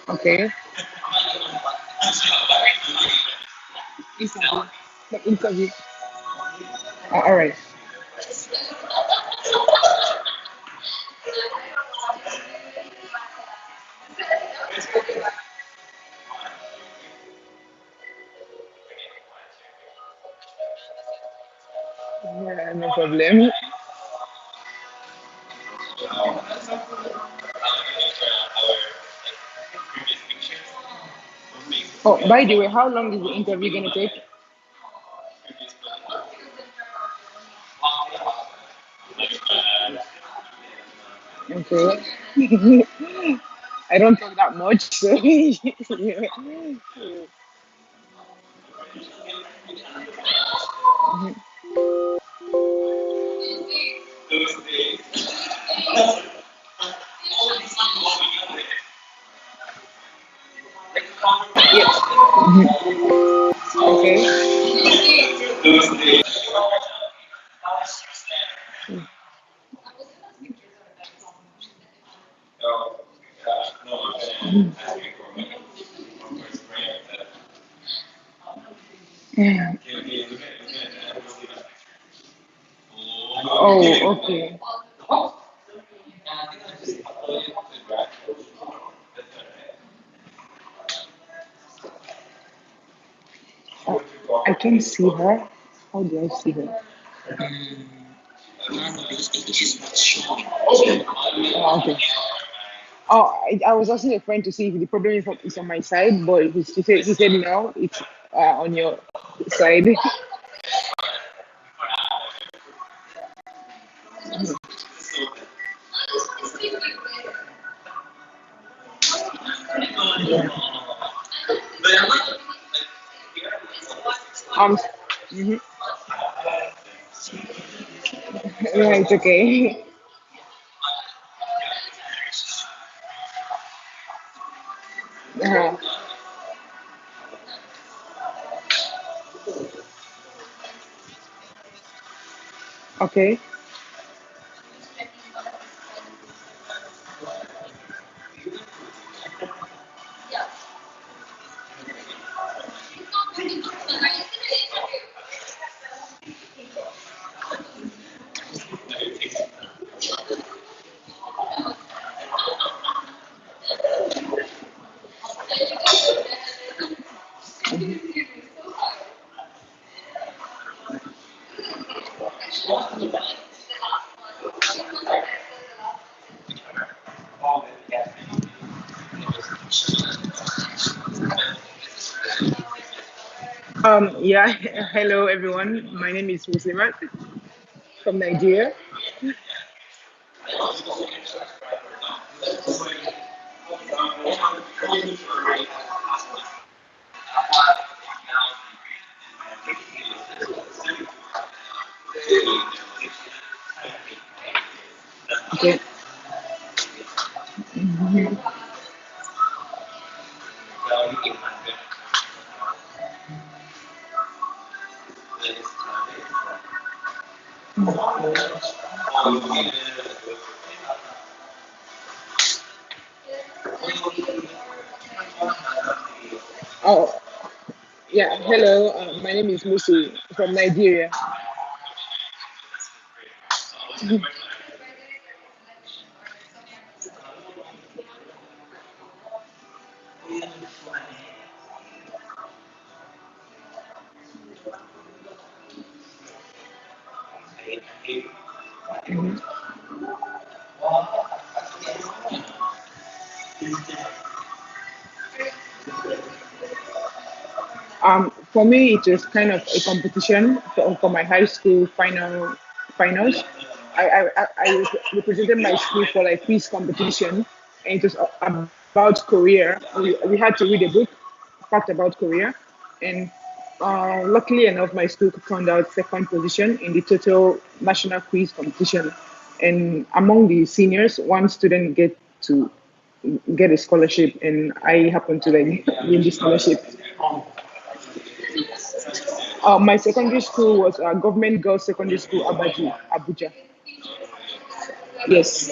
Okay. Interview. Like interview. All right. Yeah, no problem. Oh, by the way, how long is the interview gonna take? Okay. I don't talk that much, so yeah. Yes. Okay. Yeah. Oh, okay. Oh, I can see her. How do I see her? Oh, okay. Oh, I was asking a friend to see if the problem is on my side, but he said no, it's on your side. Yeah. Mhm. Yeah, it's okay. Uh, okay. Yeah. Hello, everyone. My name is Muslimat from Nigeria. Okay. Oh, yeah. Hello. My name is Musu from Nigeria. For me, it was kind of a competition for my high school finals. I represented my school for like quiz competition, and it was about Korea. We had to read a book, fact about Korea, and luckily enough, my school turned out second position in the total national quiz competition. And among the seniors, one student to get a scholarship, and I happened to like win the scholarship. My secondary school was Government Girls Secondary School, Abuja. Yes,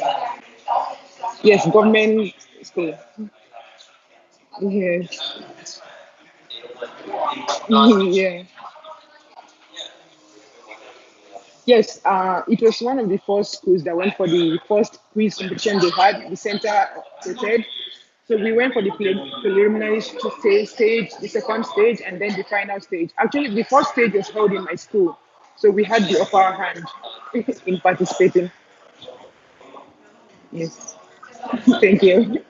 yes, government school. Yes. Yeah. Yes, it was one of the first schools that went for the first quiz competition they had. The center prepared. So we went for the preliminary stage, the second stage, and then the final stage. Actually, the first stage was held in my school. So we had the upper hand in participating. Yes. Thank you.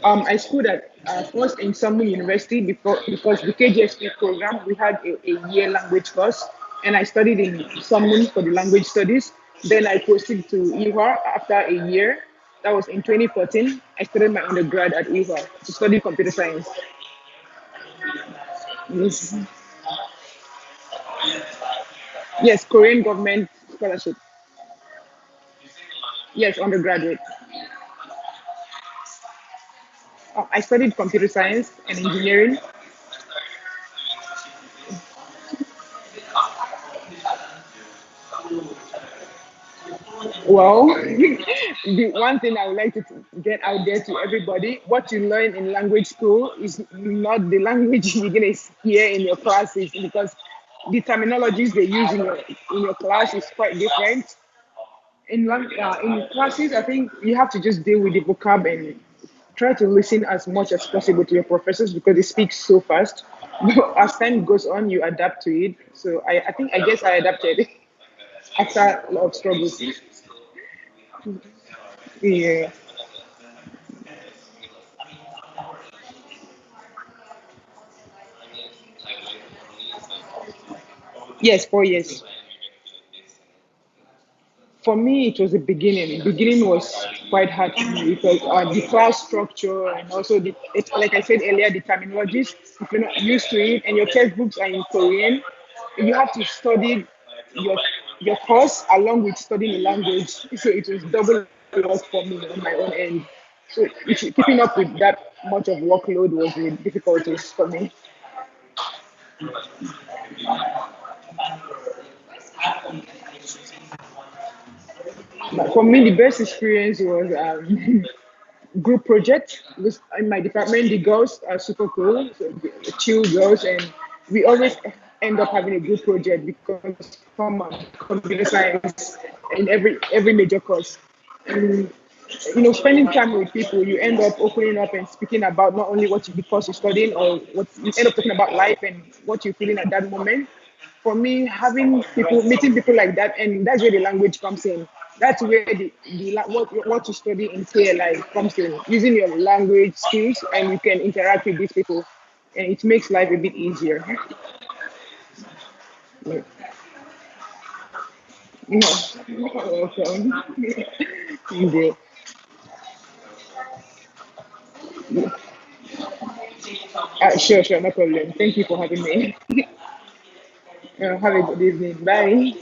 I schooled at first in Summer University because the KGSP program we had a year language course, and I studied in Summun for the language studies. Then I proceeded to IHA after a year. That was in 2014. I started my undergrad at IHA to study computer science. Yes, yes, Korean government scholarship. Yes, undergraduate. I studied computer science and engineering. Well, the one thing I would like to get out there to everybody, what you learn in language school is not the language you're going to hear in your classes because the terminologies they use in your class is quite different. In classes, I think you have to just deal with the vocab and try to listen as much as possible to your professors because they speak so fast. But as time goes on, you adapt to it. So I think I guess I adapted after a lot of struggles. Yeah. Yes, 4 years. For me, it was the beginning. Beginning was quite hard for me because the class structure and also like I said earlier, the terminologies. If you're not used to it and your textbooks are in Korean, you have to study your your course along with studying the language. So it was double work for me on my own end. So keeping up with that much of workload was the difficulties for me. But for me, the best experience was group project because in my department the girls are super cool, so the chill girls, and we always end up having a group project because from computer science in every major course. And spending time with people, you end up opening up and speaking about not only the course you're studying or what you end up talking about life and what you're feeling at that moment. For me, having people, meeting people like that, and that's where the language comes in. That's where what you study in KLI comes in. Using your language skills, and you can interact with these people, and it makes life a bit easier. Yeah. No, welcome. Indeed. Sure, sure, no problem. Thank you for having me. Have a good evening. Bye.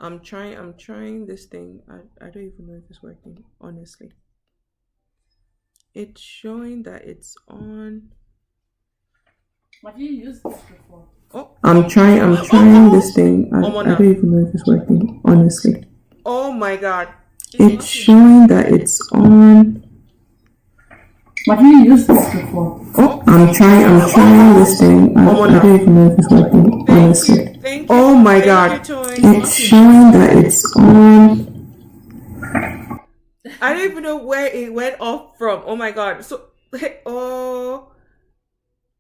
I'm trying this thing. I don't even know if it's working, honestly. It's showing that it's on. Have you used this before? Oh, I'm trying this thing. I don't even know if it's working, honestly. Oh my god. It's showing that it's on. Have you used this before? Oh, I'm trying this thing. I don't even know if it's working, honestly. Oh my god. It's showing that it's on. I don't even know where it went off from. Oh my god. So, oh,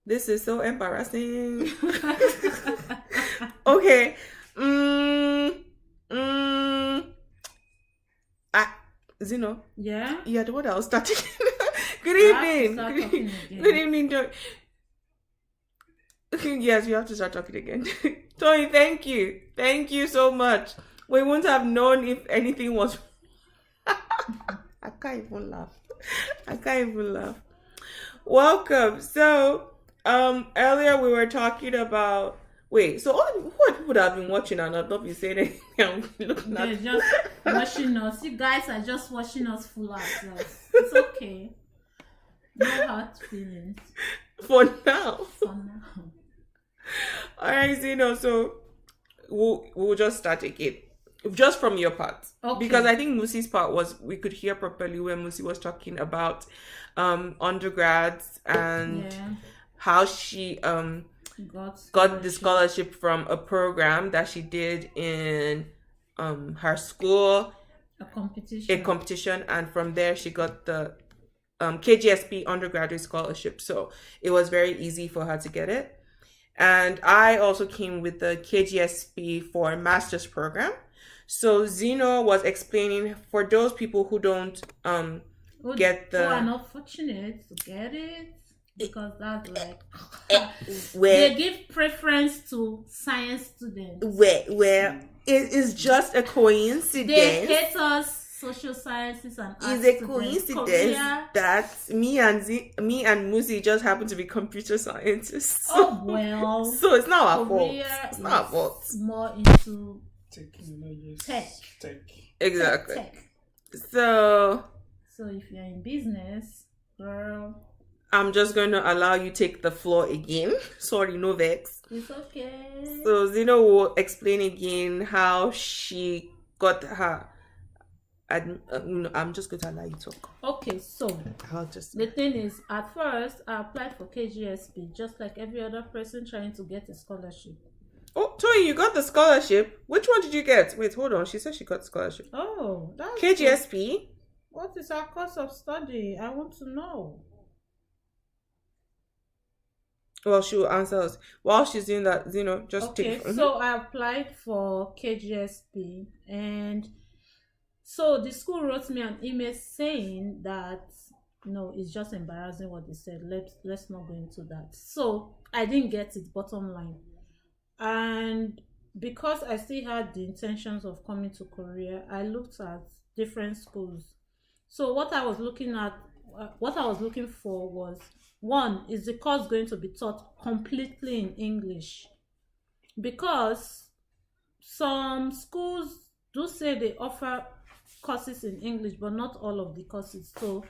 this is so embarrassing. Okay. Mm, mm, Zeno. Yeah? Yeah, the one that was starting. Good I have to evening. start Good, talking again. good evening. Yes, you have to start talking again. Tony, thank you. Thank you so much. We wouldn't have known if anything was. I can't even laugh. Welcome. So, earlier we were talking about. Wait, so what would have been watching and not be saying anything? I'm looking They're at. just watching us. You guys are just watching us fool ourselves. It's okay. No hard feelings For now. for now. All right, Zeno. So we'll just start again, just from your part, Okay. because I think Musi's part was we could hear properly when Musi was talking about undergrads and Yeah. how she got the scholarship from a program that she did in her school, A competition. and from there she got the KGSP undergraduate scholarship. So it was very easy for her to get it. And I also came with the KGSP for master's program. So Zeno was explaining for those people who don't get the. Who are not fortunate to get it, because that's like where they give preference to science students. where it is just a coincidence. They hate us social sciences and arts. It's a coincidence that me and Musi just happen to be computer scientists. Oh well. So it's not our fault. It's not our fault. More into tech. Exactly. Tech. So if you're in business, girl, I'm just going to allow you take the floor again. Sorry, no vex. It's okay. So Zeno will explain again how she got her. I'm just going to allow you to talk. Okay, so the thing is, at first I applied for KGSP just like every other person trying to get a scholarship. Oh, Toy, you got the scholarship. Which one did you get? Wait, hold on. She said she got the scholarship. Oh, that's KGSP. Good. What is our course of study? I want to know. Well, she will answer us. While she's doing that, just take it. So I applied for KGSP, and so the school wrote me an email saying that no, it's just embarrassing what they said. Let's not go into that. So I didn't get it, bottom line. And because I still had the intentions of coming to Korea, I looked at different schools. So what I was looking for was, one, is the course going to be taught completely in English? Because some schools do say they offer courses in English, but not all of the courses. So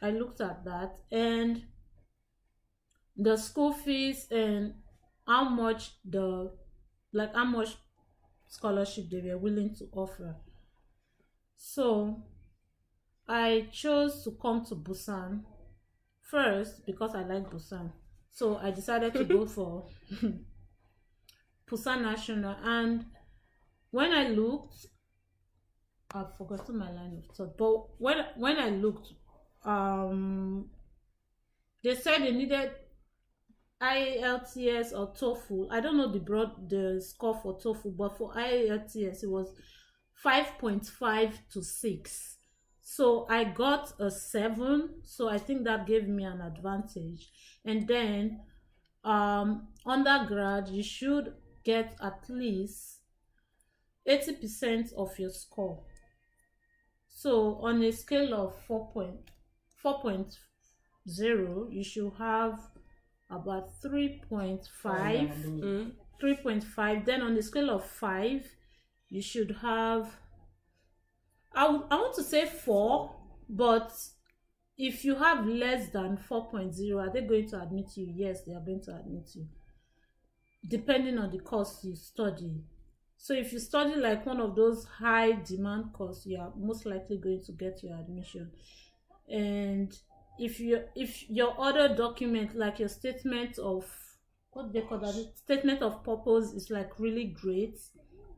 I looked at that, and the school fees and how much scholarship they were willing to offer. So I chose to come to Busan first because I like Busan. So I decided to go for Busan National, and when I looked, I've forgotten my line of thought. But when I looked, they said they needed IELTS or TOEFL. I don't know the score for TOEFL, but for IELTS it was 5.5 to 6. So I got a 7. So I think that gave me an advantage. And then undergrad, you should get at least 80% of your score. So on a scale of 4.0, you should have about 3.5. 3.5. Then on the scale of 5, you should have, I want to say 4, but if you have less than 4.0, are they going to admit you? Yes, they are going to admit you, depending on the course you study. So if you study like one of those high demand courses, you are most likely going to get your admission. And if your other document, like your statement of, what do they call that, statement of purpose, is like really great,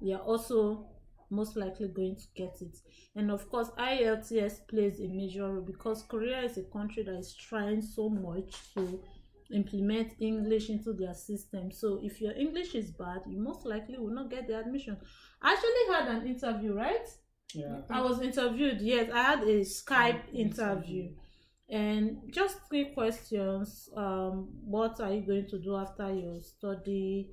you're also most likely going to get it. And of course, IELTS plays a major role, because Korea is a country that is trying so much to implement English into their system. So if your English is bad, you most likely will not get the admission. I actually had an interview, right? Yeah. I was interviewed. Yes, I had a Skype interview. And just 3 questions. What are you going to do after your study?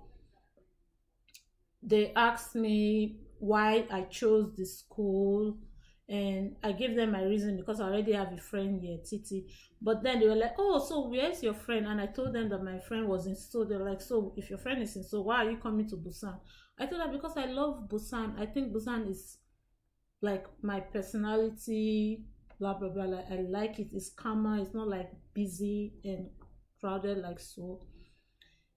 They asked me why I chose the school, and I gave them my reason, because I already have a friend here, Titi. But then they were like, oh, so where's your friend? And I told them that my friend was in Seoul. They're like, so if your friend is in Seoul, why are you coming to Busan? I told them, because I love Busan. I think Busan is like my personality, blah blah blah. Like, I like it. It's calmer. It's not like busy and crowded like Seoul.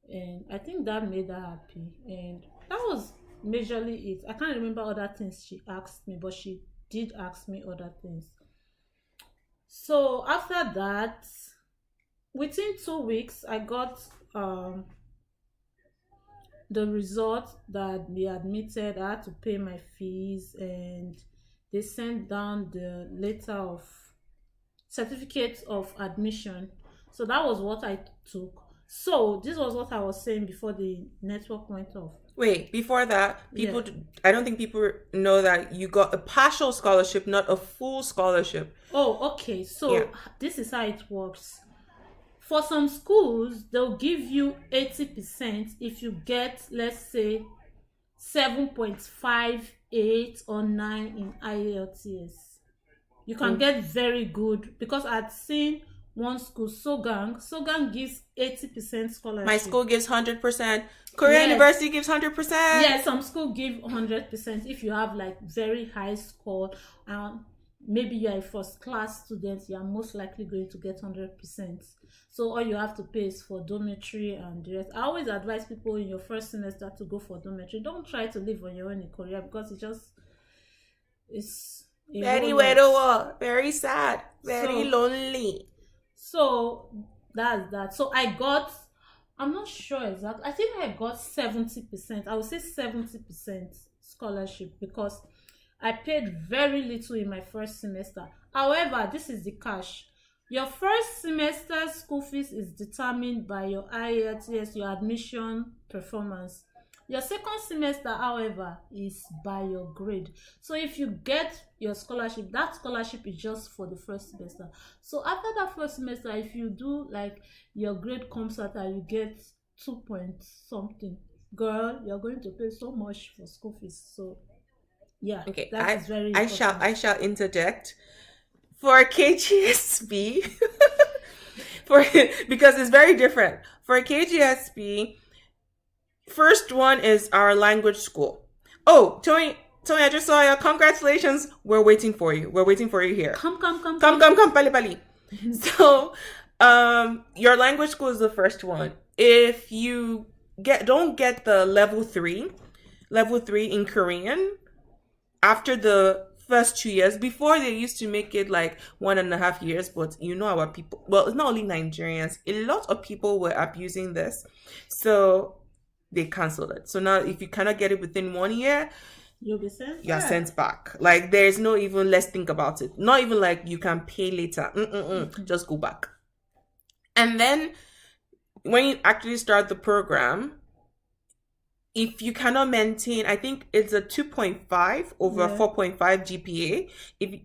And I think that made her happy. And that was majorly it. I can't remember other things she asked me, but she did ask me other things. So after that, within 2 weeks, I got the result that we admitted. I had to pay my fees, and they sent down the letter of certificate of admission. So that was what I took. So this was what I was saying before the network went off. Wait, before that, I don't think people know that you got a partial scholarship, not a full scholarship. Oh, okay. So this is how it works. For some schools, they'll give you 80% if you get, let's say, 7.58 or 9 in IELTS. You can get very good, because I'd seen one school, Sogang gives 80% scholarship. My school gives 100%. Korea University gives 100%. Yeah, some school give 100% if you have like very high score, and maybe you are a first class student, you are most likely going to get 100%. So all you have to pay is for dormitory and the rest. I always advise people in your first semester to go for dormitory. Don't try to live on your own in Korea, because it's very widow, very sad, very lonely. So that's that. So I'm not sure exactly. I think I got 70%. I would say 70% scholarship, because I paid very little in my first semester. However, this is the catch. Your first semester school fees is determined by your IELTS, your admission performance. Your second semester, however, is by your grade. So if you get your scholarship, that scholarship is just for the first semester. So after that first semester, if you do like your grade comes out and you get 2 point something, girl, you're going to pay so much for school fees. So yeah, okay, that is very important. I shall interject for KGSP because it's very different. For KGSP, first one is our language school. Oh, Tony, I just saw you. Congratulations. We're waiting for you. We're waiting for you here. Come, pali. So, your language school is the first one. If you don't get the level 3 in Korean, after the first 2 years, before they used to make it like 1.5 years, but you know our people, well, it's not only Nigerians, a lot of people were abusing this. So they canceled it. So now if you cannot get it within 1 year, you'll be sent. You're sent back. Like there's no even let's think about it. Not even like you can pay later. Just go back. And then when you actually start the program, if you cannot maintain, I think it's a 2.5 over 4.5 GPA. If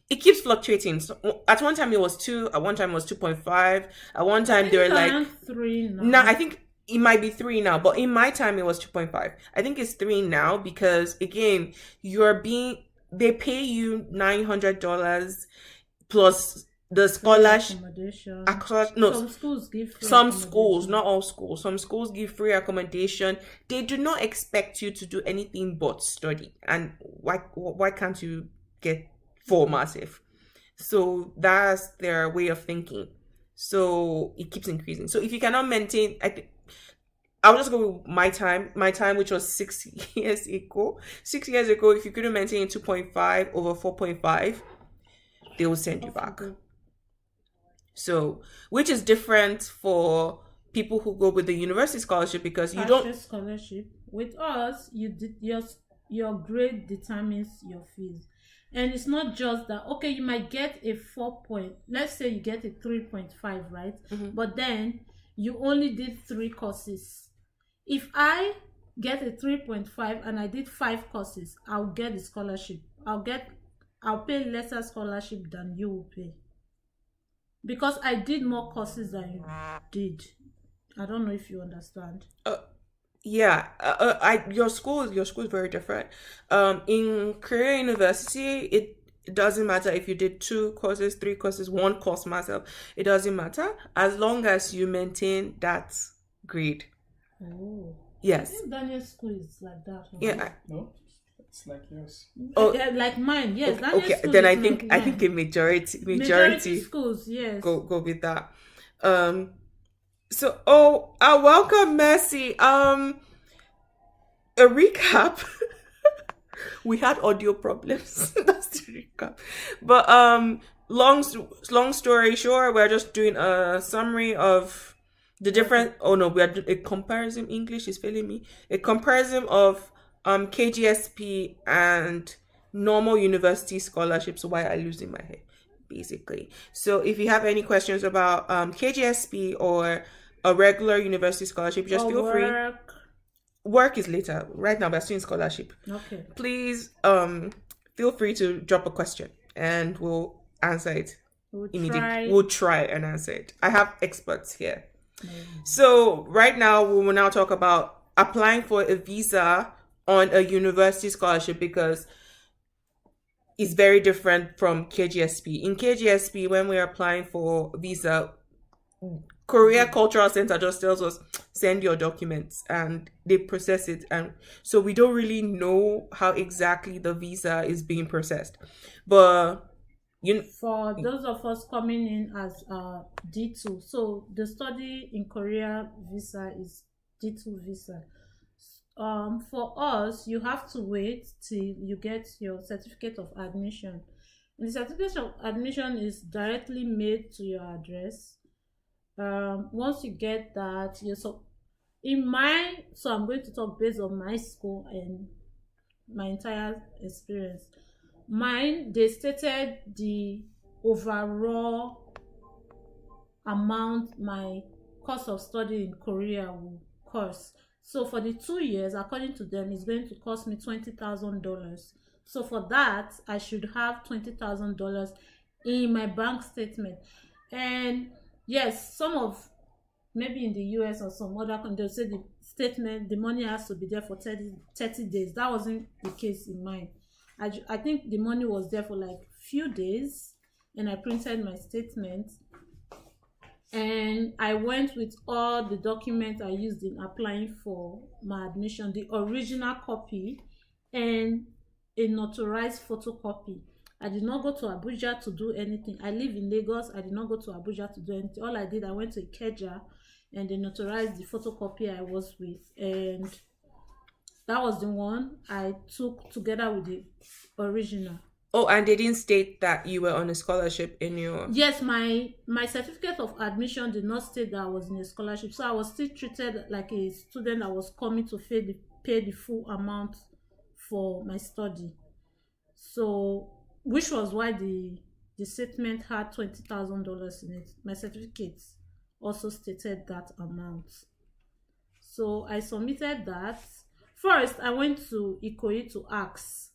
it keeps fluctuating. So at one time it was 2, at one time it was 2.5. At one time they were like 3 now. No, I think it might be 3 now, but in my time it was 2.5. I think it's 3 now because again, they pay you $900 plus the scholarship accommodation. no, Some schools give free some accommodation. schools, not all schools, some schools give free accommodation. They do not expect you to do anything but study. And why can't you get formative? So that's their way of thinking. So it keeps increasing. So if you cannot maintain, I'll just go with my time, which was 6 years ago. 6 years ago, if you couldn't maintain 2.5 over 4.5, they will send you back. So, which is different for people who go with the university scholarship, because you don't scholarship. With us, you did your grade determines your fees. And it's not just that, okay, you might get a 4 point, let's say you get a 3.5, right? But then you only did 3 courses. If I get a 3.5 and I did 5 courses, I'll get the scholarship. I'll pay lesser scholarship than you will pay. Because I did more courses than you did. I don't know if you understand. Yeah, your school is very different. In Korea University, it doesn't matter if you did 2 courses, 3 courses, 1 course myself. It doesn't matter as long as you maintain that grade. Oh. Yes. I think Daniel's school is like that. Yeah. No, it's like yours. Oh, yeah, like mine. Yes. Okay. Then I think a majority schools. Yes. Go with that. So, welcome, Mercy. A recap. We had audio problems. That's the recap. But long story short, we're just doing a summary of the different. Oh no, we are doing a comparison. English is failing me. A comparison of KGSP and normal university scholarships. Why I losing my head, basically. So if you have any questions about KGSP or a regular university scholarship, just feel free. Work is later. Right now, we're doing scholarship. Okay. Please feel free to drop a question and we'll answer it immediately. We'll try and answer it. I have experts here. So right now, we will now talk about applying for a visa on a university scholarship, because it's very different from KGSP. In KGSP, when we're applying for visa, Korea Cultural Center just tells us, send your documents, and they process it. And so we don't really know how exactly the visa is being processed. But for those of us coming in as D2, so the study in Korea visa is D2 visa. For us, you have to wait till you get your certificate of admission. And the certificate of admission is directly made to your address. Once you get that, I'm going to talk based on my school and my entire experience. Mine, they stated the overall amount my course of study in Korea will cost. So for the 2 years, according to them, it's going to cost me $20,000. So for that, I should have $20,000 in my bank statement. And yes, maybe in the US or some other country, they'll say the statement, the money has to be there for 30 days. That wasn't the case in mine. I think the money was there for like few days, and I printed my statement. And I went with all the documents I used in applying for my admission, the original copy and a notarized photocopy. I did not go to Abuja to do anything. I live in Lagos. I did not go to Abuja to do anything. All I did, I went to Ikeja and they notarized the photocopy I was with. And that was the one I took together with the original. Oh, and they didn't state that you were on a scholarship in your... Yes, my certificate of admission did not state that I was in a scholarship. So I was still treated like a student that was coming to pay the full amount for my study. So, which was why the statement had $20,000 in it. My certificate also stated that amount. So I submitted that. First, I went to Ikoyi to ask,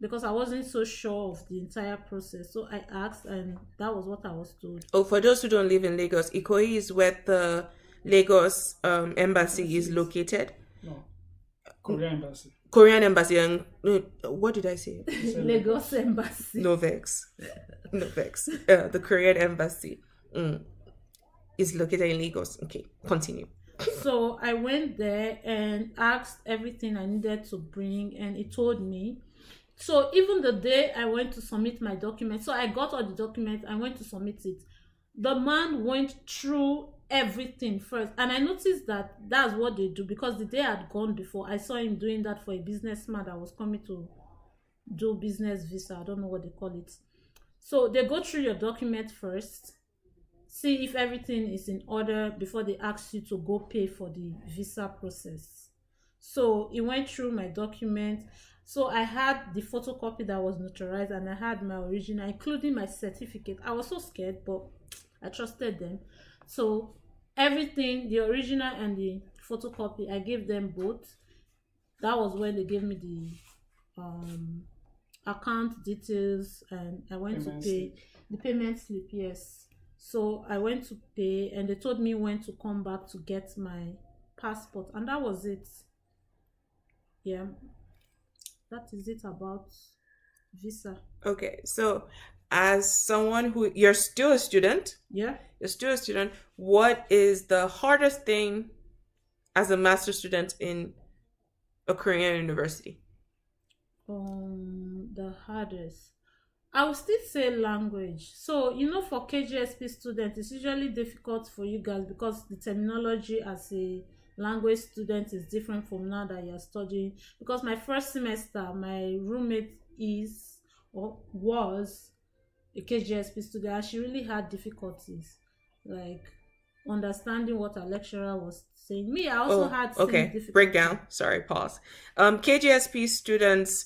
because I wasn't so sure of the entire process. So I asked, and that was what I was told. Oh, for those who don't live in Lagos, Ikoyi is where the Lagos embassy is located. No, Korea embassy. Korean embassy and what did I say? Lagos Embassy. No vex. The Korean embassy is located in Lagos. Okay, continue. So I went there and asked everything I needed to bring, and it told me. So even the day I went to submit my document, so I got all the documents, I went to submit it. The man went through everything first, and I noticed that that's what they do, because the day I'd gone before, I saw him doing that for a businessman that was coming to do business visa. I don't know what they call it. So they go through your document first, see if everything is in order before they ask you to go pay for the visa process. So he went through my document. So I had the photocopy that was notarized, and I had my original, including my certificate. I was so scared, but I trusted them. So everything, the original and the photocopy, I gave them both. That was when they gave me the account details, and I went to pay the payment slip. Yes. So I went to pay, and they told me when to come back to get my passport, and that was it. Yeah, that is it about visa. Okay, so as someone who you're still a student, Yeah. what is the hardest thing as a master's student in a Korean university? The hardest, I would still say language. So for KGSP students, it's usually difficult for you guys because the terminology as a language student is different from now that you're studying. Because my first semester, my roommate was a KGSP student, and she really had difficulties like understanding what a lecturer was saying. Me, I also had same difficulties. Breakdown. Sorry, pause. KGSP students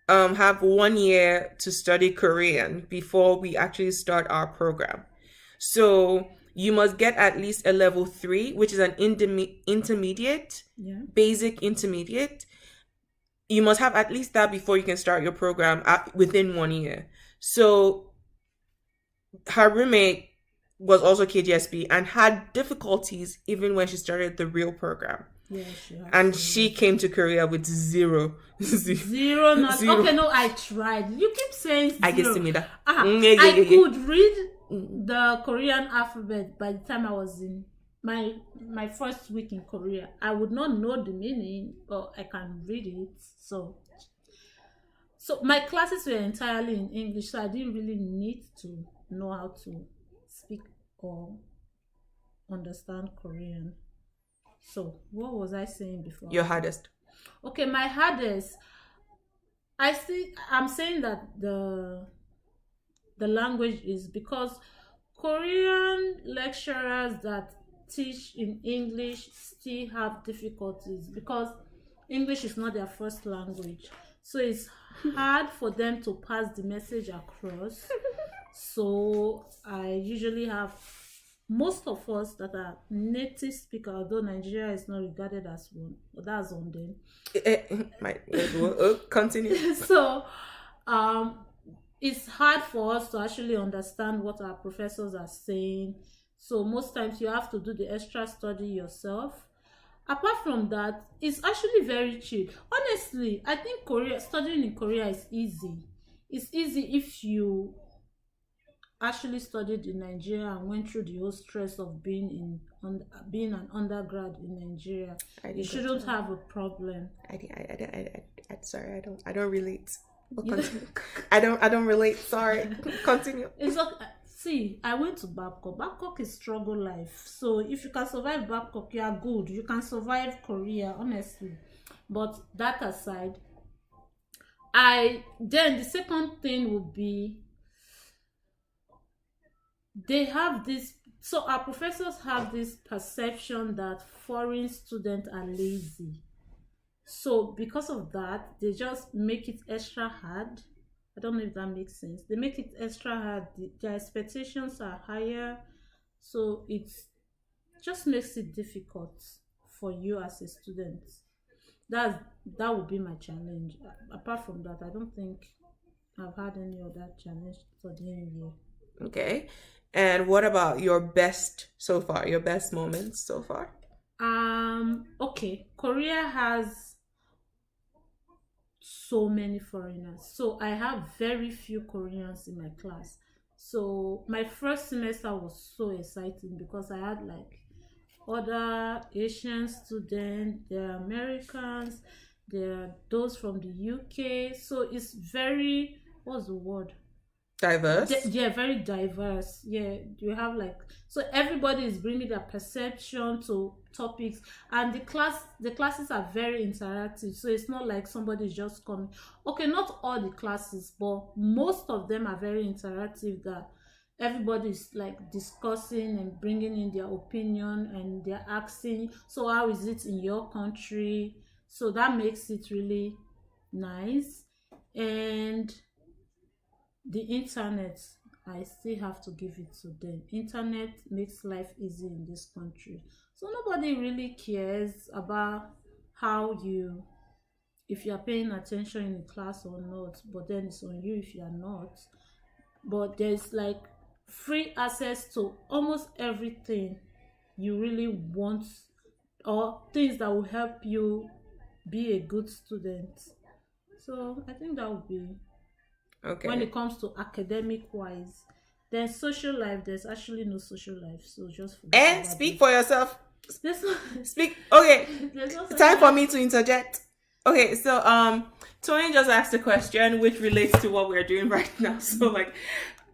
have 1 year to study Korean before we actually start our program. So you must get at least a level 3, which is an intermediate, basic intermediate. You must have at least that before you can start your program within 1 year. So her roommate was also KGSP and had difficulties even when she started the real program. Yeah, she came to Korea with zero knowledge. Okay, no, I tried. You keep saying zero. I guess to me that I could read the Korean alphabet by the time I was in my first week in Korea. I would not know the meaning, but I can read it. So my classes were entirely in English, so I didn't really need to know how to speak or understand Korean. So what was I saying before? Your hardest. Okay, my hardest. I'm saying that the language is because Korean lecturers that teach in English still have difficulties because English is not their first language. So it's hard for them to pass the message across. So I usually have most of us that are native speakers, although Nigeria is not regarded as one, but that's on them. Continue. So it's hard for us to actually understand what our professors are saying. So most times you have to do the extra study yourself. Apart from that, it's actually very cheap. Honestly, I think studying in Korea is easy. It's easy if you actually studied in Nigeria and went through the whole stress of being an undergrad in Nigeria. You shouldn't have a problem. Sorry, I don't relate. I don't relate. Sorry. Continue. It's okay. See, I went to Babcock. Babcock is struggle life. So if you can survive Babcock, you are good. You can survive Korea, honestly. But that aside, then the second thing would be they have this, so our professors have this perception that foreign students are lazy. So because of that, they just make it extra hard. I don't know if that makes sense. They make it extra hard. Their expectations are higher. So it just makes it difficult for you as a student. That would be my challenge. Apart from that, I don't think I've had any other challenge studying here. Okay. And what about your best so far? Your best moments so far? Okay. Korea has so many foreigners. So I have very few Koreans in my class. So my first semester was so exciting because I had like other Asian students, there are Americans, there are those from the UK. So it's very, what's the word? Diverse. Yeah, very diverse. Yeah, you have like, so everybody is bringing their perception to topics, and the classes are very interactive. So it's not like somebody's just coming. Okay, not all the classes, but most of them are very interactive. That everybody's like discussing and bringing in their opinion, and they're asking, so how is it in your country? So that makes it really nice. And the internet, I still have to give it to them. Internet makes life easy in this country. So nobody really cares about how you, if you are paying attention in class or not, but then it's on you if you are not. But there's like free access to almost everything you really want, or things that will help you be a good student. So I think that would be Okay. when it comes to academic wise. Then social life, there's actually no social life, so just forget And about speak it. for yourself. There's no, Speak. Okay. there's no social Time for life. me to interject. Okay, so Tony just asked a question which relates to what we're doing right now. So like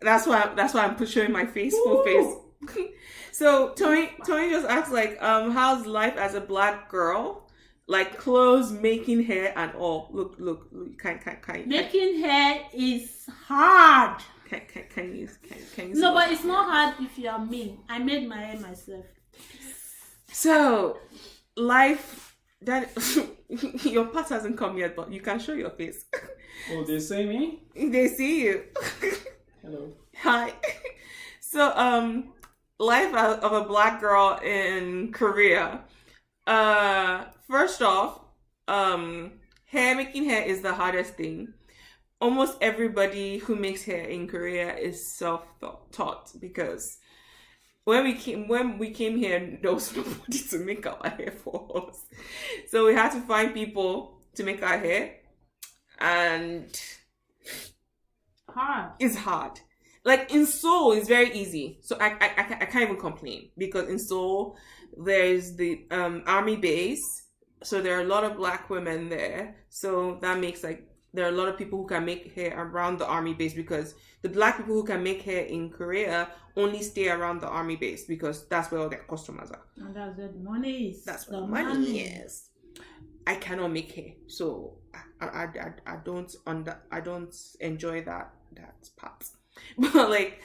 that's why I'm showing my face, full face. So Tony just asked like how's life as a black girl? Like clothes, making hair and all. Look, can Making hair is hard. can you No, but it's not hard if you are me. I made my hair myself. So life that your part hasn't come yet, but you can show your face. Oh, they say me? They see you. Hello. Hi. So life of a black girl in Korea. First off, making hair is the hardest thing. Almost everybody who makes hair in Korea is self-taught because when we came here, there was nobody to make our hair for us. So we had to find people to make our hair, and it's hard. Like in Seoul, it's very easy. So I can't even complain because in Seoul, there's the army base. So there are a lot of black women there. So that makes like there are a lot of people who can make hair around the army base because the black people who can make hair in Korea only stay around the army base because that's where all their customers are. And that's where the money is. That's where the money is. I cannot make hair, so I don't enjoy that part. But like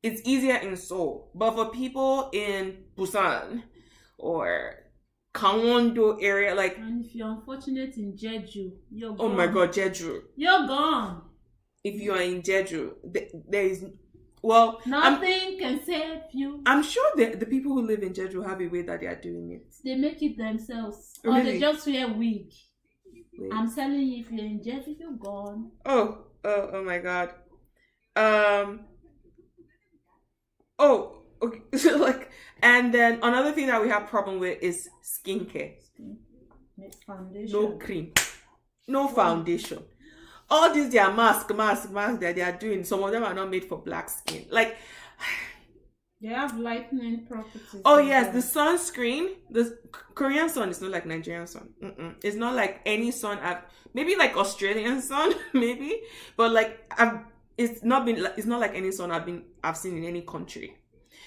it's easier in Seoul. But for people in Busan or Gangwon-do area, like, and if you're unfortunate in Jeju, you're gone. oh my god, Jeju. You're gone. If you are in Jeju, there is, well, nothing can save you. I'm sure the people who live in Jeju have a way that they are doing it. They make it themselves. Really? Or they just wear wig. Wait. I'm telling you, if you're in Jeju, you're gone. Oh my god. Okay. So like, and then another thing that we have problem with is skincare. Foundation. No cream, no foundation. All these their mask that they are doing. Some of them are not made for black skin. Like, they have lightening properties. oh yes, the sunscreen. The Korean sun is not like Nigerian sun. It's not like any sun. Maybe like Australian sun, maybe, but like it's not like any sun I've seen in any country.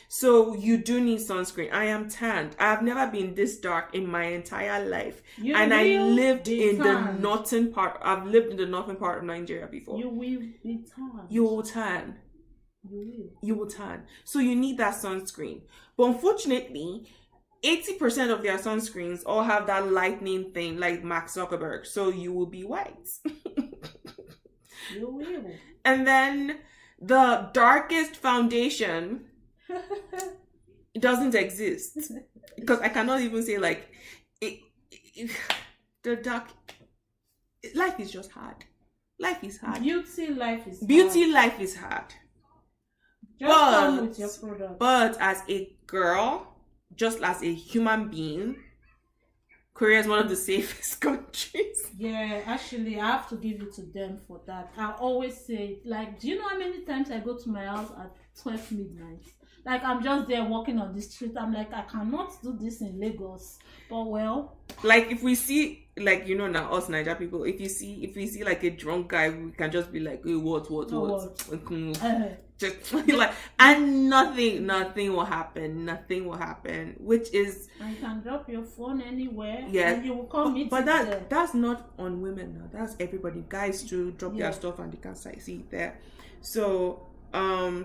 So you do need sunscreen. I am tanned. I have never been this dark in my entire life. I lived in the northern part. I've lived in the northern part of Nigeria before. You will be tanned. You will tan. You will tan. So you need that sunscreen. But unfortunately, 80% of their sunscreens all have that lightning thing like Mark Zuckerberg. So you will be white. You will. And then the darkest foundation it doesn't exist because I cannot even say like the dark. Life is just hard. Life is hard. Beauty life is hard. Just come with your product. But as a girl, just as a human being, Korea is one of the safest countries. Yeah, actually, I have to give it to them for that. I always say, like, do you know how many times I go to my house at 12 midnight? Like, I'm just there walking on the street. I'm like, I cannot do this in Lagos. But well, Like, if we see, like, you know, now us Niger people, if we see like a drunk guy, we can just be like, hey, what? Just like, and nothing will happen, which is, and you can drop your phone anywhere. yeah, And you will come meet but it there. that's not on women now. That's everybody. Guys to drop Yeah. their stuff and they can see it there. So Are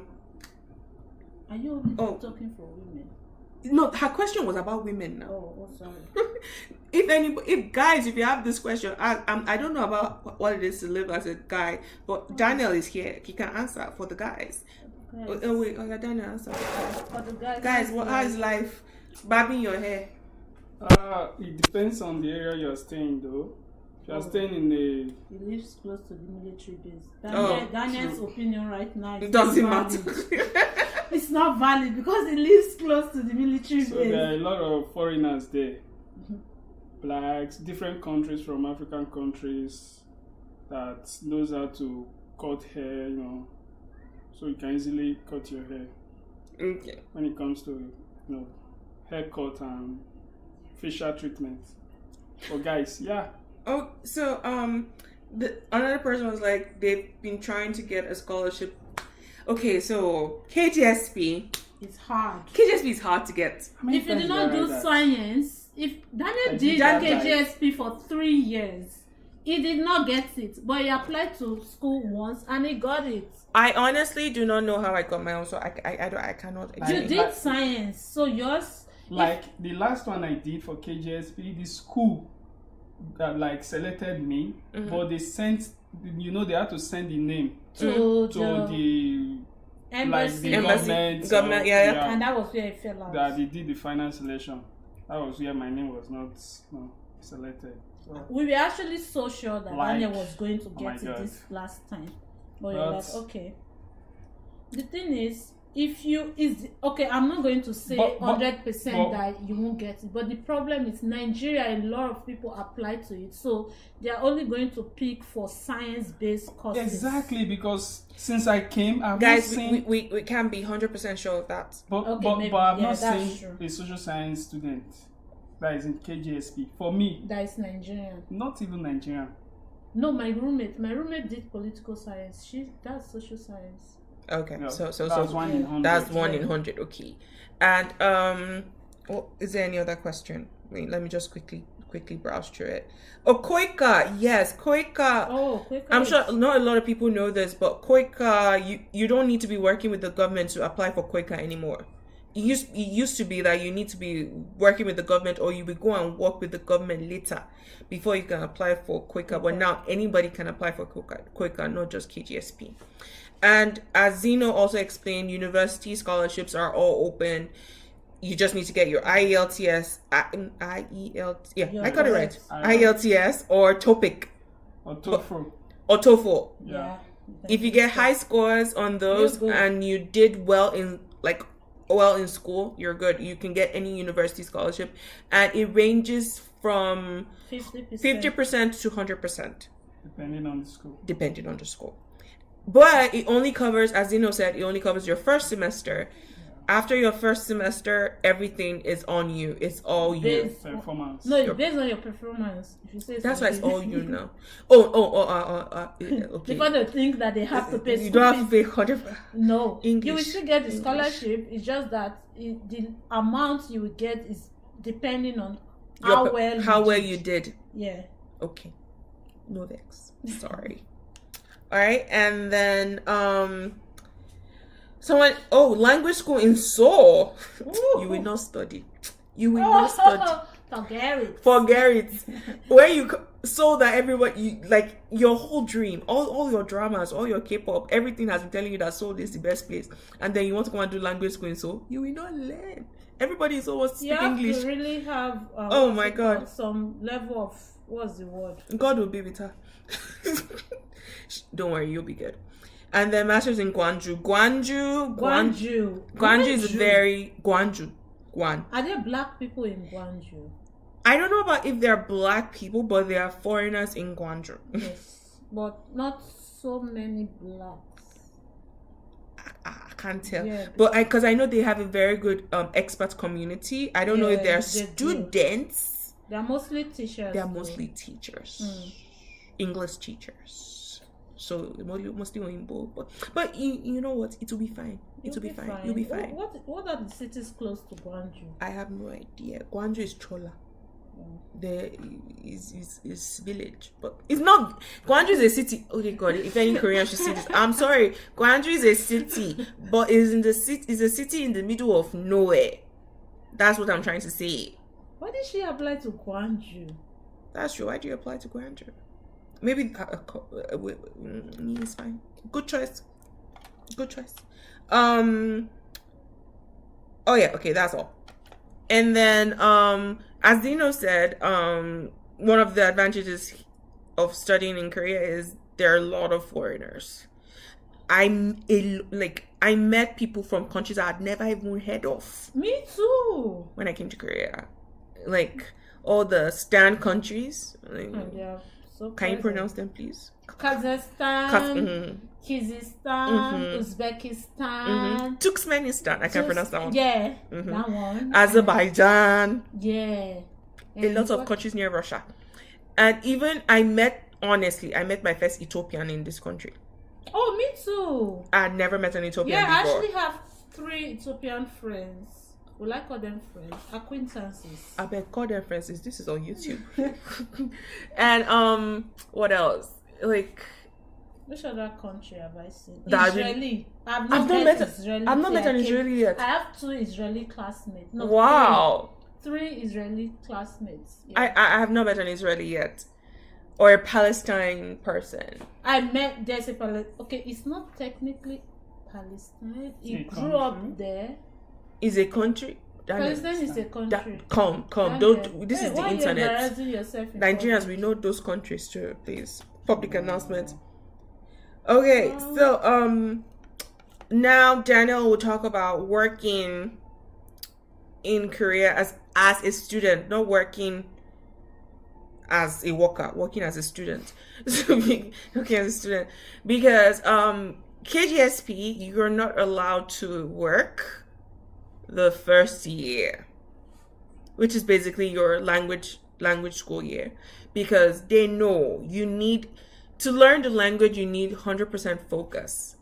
you only Oh. talking for women? no, her question was about women now. Oh, sorry. If you have this question, I don't know about what it is to live as a guy, but Daniel is here. He can answer for the guys. Wait, yeah, Daniel, answer. For the guys, Guys, how is life? Barbing your hair. It depends on the area you're staying, though. If you're staying in a He lives close to the military base. Oh, Daniel's opinion right now is It doesn't not matter. valid. It's not valid because he lives close to the military so base. there are a lot of foreigners there. Blacks, different countries from African countries that knows how to cut hair, you know, so you can easily cut your hair Okay. when it comes to, you know, haircut and facial treatment. For guys, yeah. Oh, so another person was like, they've been trying to get a scholarship. Okay, so KGSP It's hard. is hard to get. If you did not do science, if Daniel did that KGSP for 3 years, he did not get it, but he applied to school once and he got it. I honestly do not know how I got my own, so I cannot. You explain. did science, so yours. Like the last one I did for KGSP, the school that like selected me, but they sent, you know, they had to send the name To to the the embassy. like the Embassy. government, Government, yeah. And that was where it fell out. that they did the final selection. That was where my name was not selected. So, We were actually so sure that Like, Daniel was going to my get it God. this last time. But you're like, But- okay. The thing is, I'm not going to say But- 100% but- that you won't get it, but the problem is Nigeria, a lot of people apply to it, so they are only going to pick for science-based courses. exactly, because since I came, I've not Guys, seen, we can't be 100% sure of that. but Okay, maybe, I've yeah, not that's seen true. a social science student that is in KGSP. For me, That is Nigerian. not even Nigerian. No, my roommate did political science. That's social science. Okay, Yeah, so that's 1 in 100. that's 1 in 100. Okay, and is there any other question? Wait, let me just quickly browse through it. Oh, Koika, yes, Koika. Oh, quick. I'm sure not a lot of people know this, but Koika, you don't need to be working with the government to apply for Koika anymore. It used to be that you need to be working with the government, or you would go and work with the government later before you can apply for Koika. But now anybody can apply for Koika, not just KGSP. And as Zeno also explained, university scholarships are all open. You just need to get your IELTS, Yeah, I got it right. correct. IELTS or TOPIC Or TOEFL. or TOEFL. Yeah. If you get high scores on those You're good. and you did well in school, you're good. You can get any university scholarship, and it ranges from 50% to 100%, Depending on the school. depending on the school. But it only covers, as Zeno said, it only covers your first semester. After your first semester, everything is on you. It's all you. Based- Performance. No, it's based on your performance. If you say That's why it's something- all you now. Okay. Before they think that they have to pay You school don't have to fees. pay 100%. No, you will English. still get the English. scholarship. It's just that the amount you will get is depending on Your how pe- well how well did. you did. Yeah. Okay. No vex. Sorry. All right, and then language school in Seoul. You will not study. You will not study. Forget it. Forget it. Where so that everybody, like your whole dream, all your dramas, all your K-pop, everything has been telling you that Seoul is the best place, and then you want to go and do language school in Seoul. You will not learn. Everybody is always You speak have English. to really have Oh my God. some level of what's the word? God will be with her. Don't worry, you'll be good. And then masters in Gwangju. Gwangju is very Gwangju. Guan. Are there black people in Gwangju? I don't know about if they're black people, but they are foreigners in Guangzhou. Yes, but not so many blacks. I can't tell, Yeah, but because I know they have a very good expat community. I don't know if they're they do. students. They're mostly teachers. They're though. mostly teachers, English teachers. So mostly Oyinbo, but you know what? It will be fine. It will be fine. You'll be fine. What are the cities close to Guangzhou? I have no idea. Guangzhou is Chola. There is village, but it's not. Guangzhou is a city. Okay, God, if any Korean should see this, I'm sorry. Guangzhou is a city, but is a city in the middle of nowhere. That's what I'm trying to say. Why did she apply to Guangzhou? That's true. Why do you apply to Guangzhou? Maybe it's fine. Good choice. Good choice. Oh yeah. Okay, that's all. And then as Dino said, one of the advantages of studying in Korea is there are a lot of foreigners. I met people from countries I had never even heard of. Me too. When I came to Korea, like all the Stan countries. And they are so Can you present. pronounce them, please? Kazakhstan, Kyrgyzstan, Uzbekistan, Turkmenistan. I can't pronounce that one. Yeah, that one. Azerbaijan. Yeah. A lot of countries near Russia. And even I met my first Ethiopian in this country. Oh, me too. I had never met an Ethiopian Yeah, I before. actually have 3 Ethiopian friends. Will I call them friends? Acquaintances. I bet call them friends. This is on YouTube. And what else? Like, which other country have I seen? That Israeli. I've not met met Israeli. I've not met an Israeli yet. I have 2 Israeli classmates. No, Wow. 3 Israeli classmates. I have not met an Israeli yet. Or a Palestine person. I met there's a okay, it's not technically Palestine. He grew up there. Is a country. Palestine is a country. Come. Don't. This is the internet. Nigerians, we know those countries too. Please, public announcement. Okay, so now Daniel will talk about working in Korea as a student, not working as a worker, working as a student. So working as a student, because KGSP, you're not allowed to work the first year, which is basically your language school year, because they know you need to learn the language. You need 100% focus.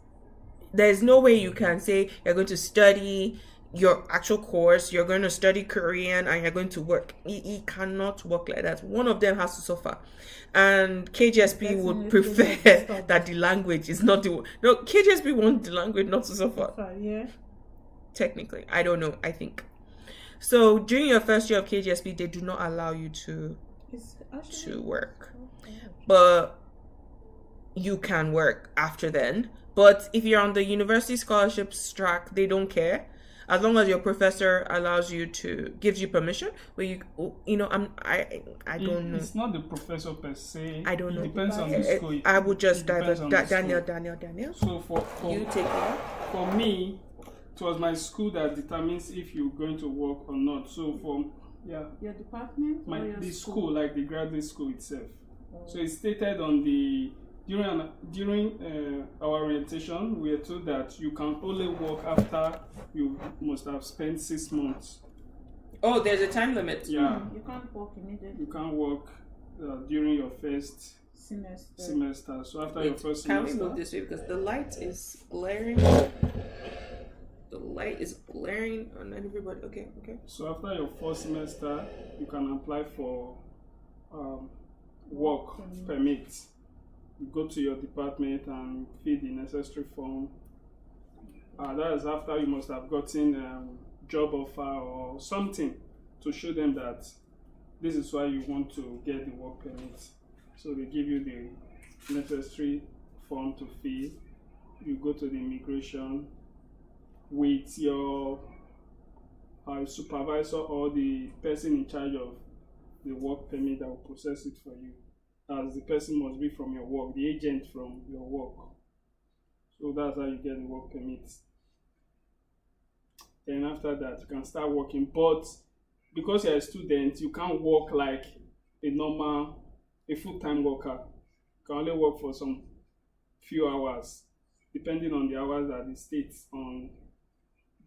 There's no way you can say you're going to study your actual course, you're going to study Korean, and you're going to work. It cannot work like that. One of them has to suffer, and KGSP would prefer that the language is not the no. KGSP wants the language not to suffer. Yeah. Technically, I don't know. I think so. During your first year of KGSP, they do not allow you to work, but you can work after then. But if you're on the university scholarships track, they don't care. As long as your professor allows you to, gives you permission, where I don't know. It's not the professor per se. I don't know. It depends on the school. I would just divert. Daniel. So for you take it. For me, it was my school that determines if you're going to work or not. So your department or your the school, like the graduate school itself. So it's stated on the during our orientation, we are told that you can only work after you must have spent 6 months. Oh, there's a time limit. Yeah. You can't work immediately. You can't work during your first semester. So after your first semester. Can we move this way because the light is glaring? The light is glaring on everybody. Okay. So after your first semester, you can apply for work permit. You go to your department and fill the necessary form. That is after you must have gotten job offer or something to show them that this is why you want to get the work permit. So they give you the necessary form to fill. You go to the immigration with your supervisor or the person in charge of the work permit that will process it for you. As the person must be from your work, the agent from your work. So that's how you get the work permit. Then after that, you can start working. But because you're a student, you can't work like a full-time worker. You can only work for some few hours, depending on the hours that it states on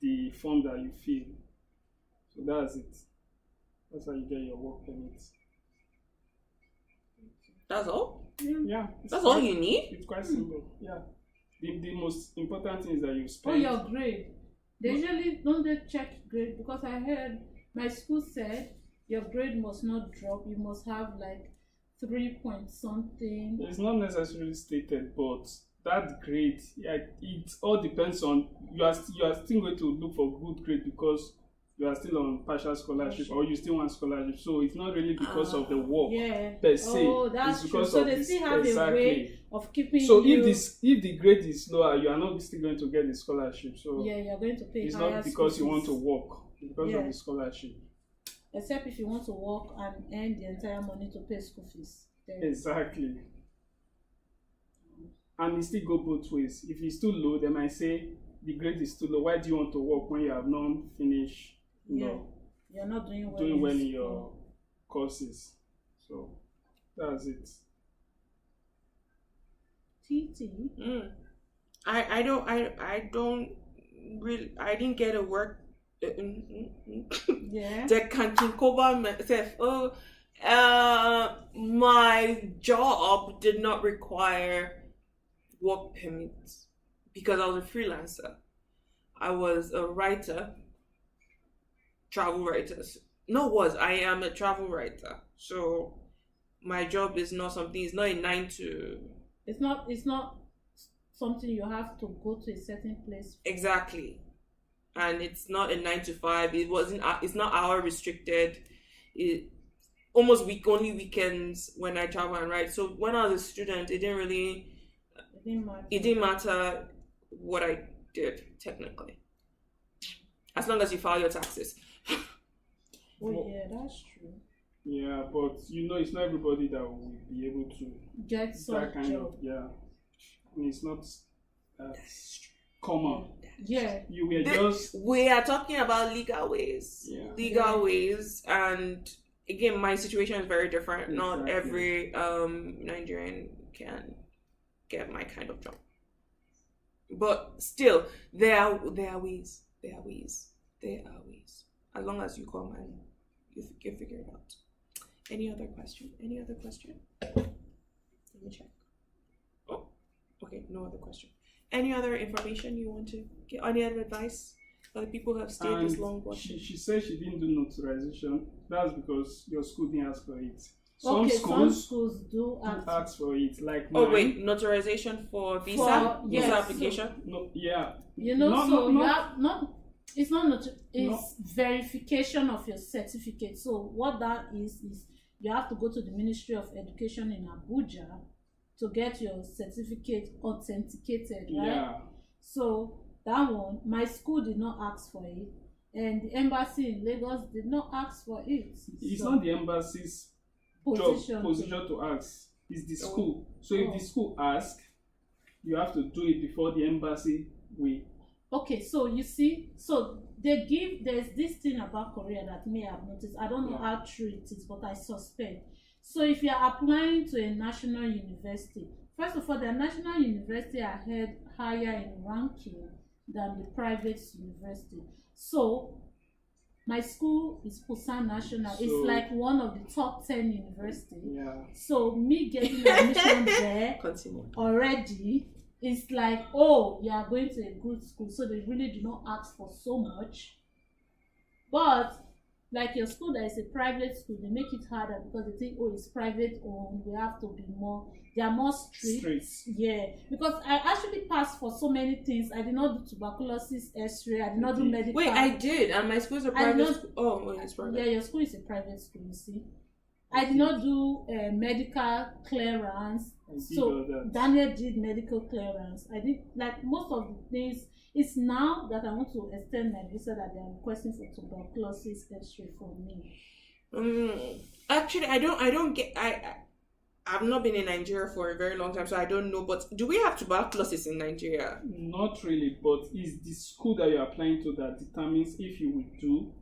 the form that you fill. So that's it. That's how you get your work permit. That's all? Yeah. That's all you need? It's quite simple. Yeah. The most important thing is that you Oh, spend. your grade. They usually don't they check grade, because I heard my school said your grade must not drop. You must have like 3 point something. It's not necessarily stated, but that grade, yeah, it all depends on you are still going to look for good grade because you are still on partial scholarship or you still want scholarship. So it's not really because of the work per se. Oh, that's it's true. because So of they this, still have a way of keeping So you. if the grade is lower, you are not still going to get the scholarship. So yeah, you're going to pay it's higher not because school you want fees. to work, it's because of the scholarship. Except if you want to work and earn the entire money to pay school fees. Then Exactly. And it still go both ways. If it's too low, they might say the grade is too low. Why do you want to work when you have not finished? You're not doing well in your courses. So that's it. TT. I didn't get a work. Yeah. That can cover myself. My job did not require work permits because I was a freelancer. I was a writer, travel writer. I am a travel writer. So my job is not something. It's not a 9 to. It's not something you have to go to a certain place. Exactly. And it's not a 9 to 5. It's not hour restricted. It almost only weekends when I travel and write. So when I was a student, it didn't matter what I did technically, as long as you file your taxes. Oh yeah, that's true. Yeah, but it's not everybody that will be able to Get some that kind job. of it's not common. Yeah. You were just We are talking about legal ways. Yeah. Ways, and again, my situation is very different. Exactly. Not every Nigerian can get my kind of job. But still, there are ways. There are ways. As long as you come and you figure it out. Any other question? Let me check. Oh, okay, no other question. Any other information you want to get? Any other advice for the people who have stayed this long watching? She said she didn't do notarization. That's because your school didn't ask for it. Some schools do ask for it. Like oh wait, notarization for visa application. It's verification of your certificate. So what that is you have to go to the Ministry of Education in Abuja to get your certificate authenticated, right? Yeah. So that one, my school did not ask for it, and the embassy in Lagos did not ask for it. It's not the embassy's position to ask. It's the school. So if the school asks, you have to do it before the embassy will. Okay, so you see, there's this thing about Korea that may have noticed. I don't know how true it is, but I suspect. So if you are applying to a national university, first of all, the national university are higher in ranking than the private university. So my school is Pusan National. It's like one of the top 10 universities. Yeah. So me getting admission there already, it's like, oh, you are going to a good school. So they really do not ask for so much. But like your school that is a private school, they make it harder because they think, oh, it's private owned. We have to be more. They are more strict. Yeah, because I actually passed for so many things. I did not do tuberculosis X-ray. I did not do medical. Wait, I did, and my school is a private school. Oh, wait, it's private. Yeah, your school is a private school. You see, I did not do medical clearance. So Daniel did medical clearance. I did like most of the things. It's now that I want to extend my visa that they are requesting for tuberculosis X-ray for me. Actually, I've not been in Nigeria for a very long time, so I don't know. But do we have tuberculosis in Nigeria? Not really, but it's the school that you're applying to that determines if you will do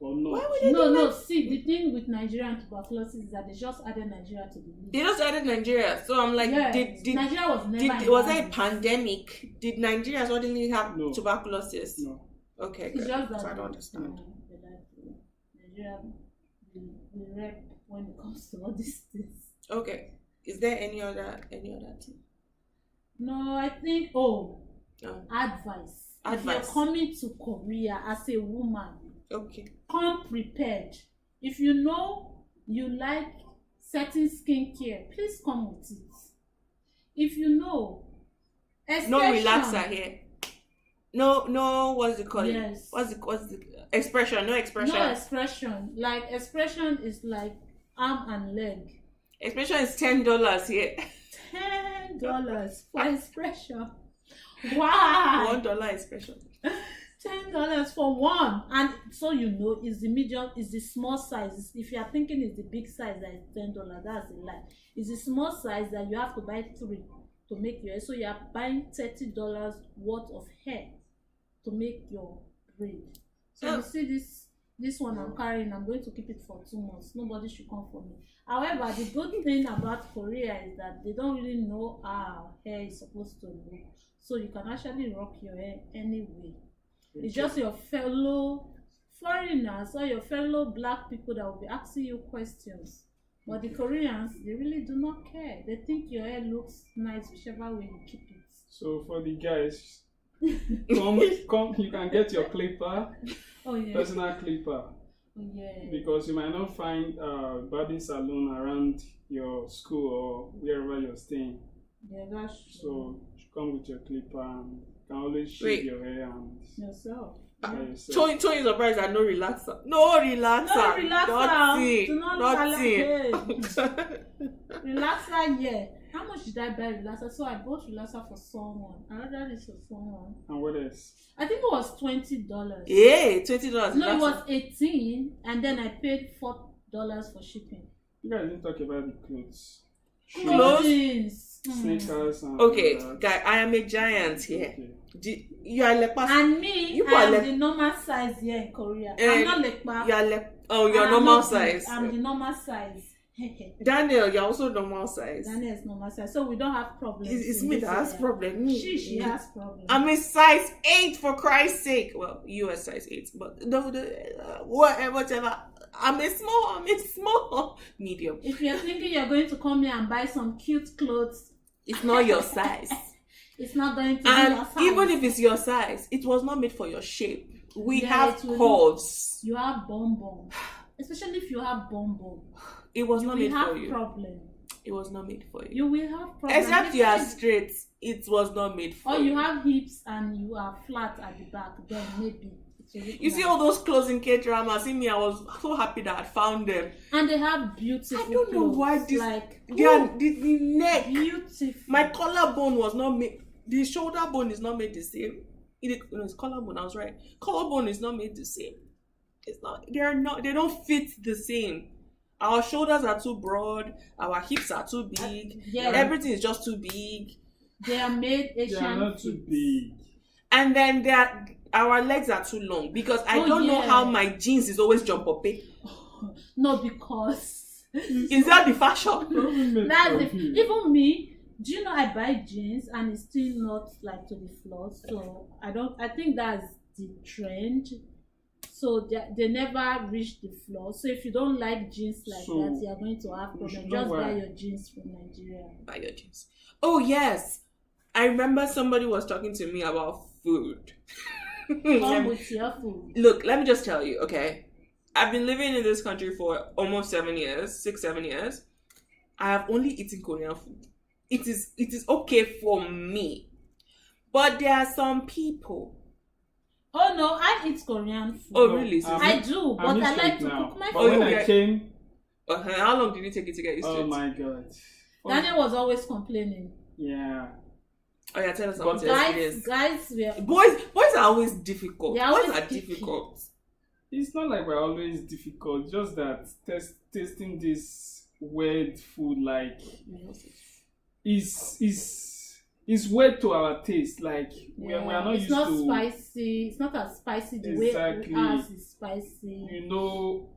or not? Why would they No. See, the thing with Nigerian tuberculosis is that they just added Nigeria to the list. They just added Nigeria, so I'm like, Yes, did Nigeria was never was there a involved. pandemic? Did Nigeria suddenly have No. tuberculosis? No. Okay, It's good. just that So I don't understand. they like Nigeria we rep when it comes to all these things. Okay, is there any other thing? No, I think No. advice. If Advice. you're coming to Korea as a woman, Okay. come prepared. If you know you like certain skincare, please come with it. If you know, No relaxer here. No. What's it called? Yes. What's the expression? No expression. No expression. Like expression is like arm and leg. Expression is $10 here. $10 for expression. Why? $1 expression. $10 for one, and so you know it's the medium, it's the small size. If you are thinking it's the big size that is $10, that's a lie. It's the small size that you have to buy 3 to make your hair. So you are buying $30 worth of hair to make your braid. So you see this one I'm carrying, I'm going to keep it for 2 months. Nobody should come for me. However, the good thing about Korea is that they don't really know how hair is supposed to look. So you can actually rock your hair anyway. It's just your fellow foreigners or your fellow black people that will be asking you questions. But the Koreans, they really do not care. They think your hair looks nice whichever way you keep it. So for the guys, come, you can get your clipper, Oh yeah. personal clipper, Oh yeah. because you might not find a barbing salon around your school or wherever you're staying. Yeah, that's true. So you come with your clipper and you can always shave Wait. your hair and Yourself. by yourself. Tony is surprised that no relaxer. No relaxer. No relaxer. Do not Nothing. Relaxer, yeah. How much did I buy relaxer? So I bought relaxer for someone. I ordered it for someone. And what else? I think it was $20. Yeah, $20. No, it relaxer. was 18, and then I paid $4 for shipping. You guys didn't talk about the clothes. Clothes? Clothings. Sneakers and Okay, all that. guy, I am a giant here. Okay. You are lekpa. And me, You I are am the normal size here in Korea. Eh, I'm not lekpa. You are oh, you're I'm normal not big. size. I'm the normal size. Daniel, you're also normal size. Daniel is normal size, so we don't have problems. It's in me this that has area. problem. She has problems. I'm a size 8 for Christ's sake. Well, you are size 8, but whatever. I'm a small, medium. If you're thinking you're going to come here and buy some cute clothes, It's not your size. it's not going to be And your size. even if it's your size, it was not made for your shape. We Yeah, have it will curves. you have bum, especially if you have bum, It was you not will made for have you. problem. It was not made for you. You will have problem. Except you are Especially- straight, it was not made for or you. you have hips and you are flat at the back, then maybe it will look You see nice. all those clothes in K-drama. See me, I was so happy that I found them. And they have beautiful I don't know clothes, why this. like The neck. beautiful. My collarbone was not made. The shoulder bone is not made the same. It's collarbone. I was right. Collarbone is not made the same. It's not. They are not. They don't fit the same. Our shoulders are too broad. Our hips are too big. Yeah. Everything is just too big. They are made They Asian. are not too big. And then our legs are too long because I Oh, don't know yeah. how my jeans is always jump up. No, because Is that the fashion? that's it. Even me. Do you know I buy jeans and it's still not like to the floor? So I think that's the trend. So they never reach the floor. So if you don't like jeans like So, that, you are going to have you problems. should Just know buy why. your jeans from Nigeria. Buy your jeans. Oh yes, I remember somebody was talking to me about food. Come with your food. Look, let me just tell you, okay? I've been living in this country for almost 7 years, 6-7 years. I have only eaten Korean food. It is okay for me, but there are some people. Oh no, I eat Korean food. Oh really? So I do, but I'm I used to like it to now. cook my But food. when yeah. I came, how long did it take you to get used to oh it? my god. Daniel was always complaining. Yeah. Oh yeah, tell us But about your Guys experience. were Boys are always difficult. They're Boys always are picky. difficult. It's not like we're always difficult, just that tasting this weird food like is it's weird to our taste. Like we are not it's used not to spicy. It's not as spicy the exactly. way ours is spicy. You know,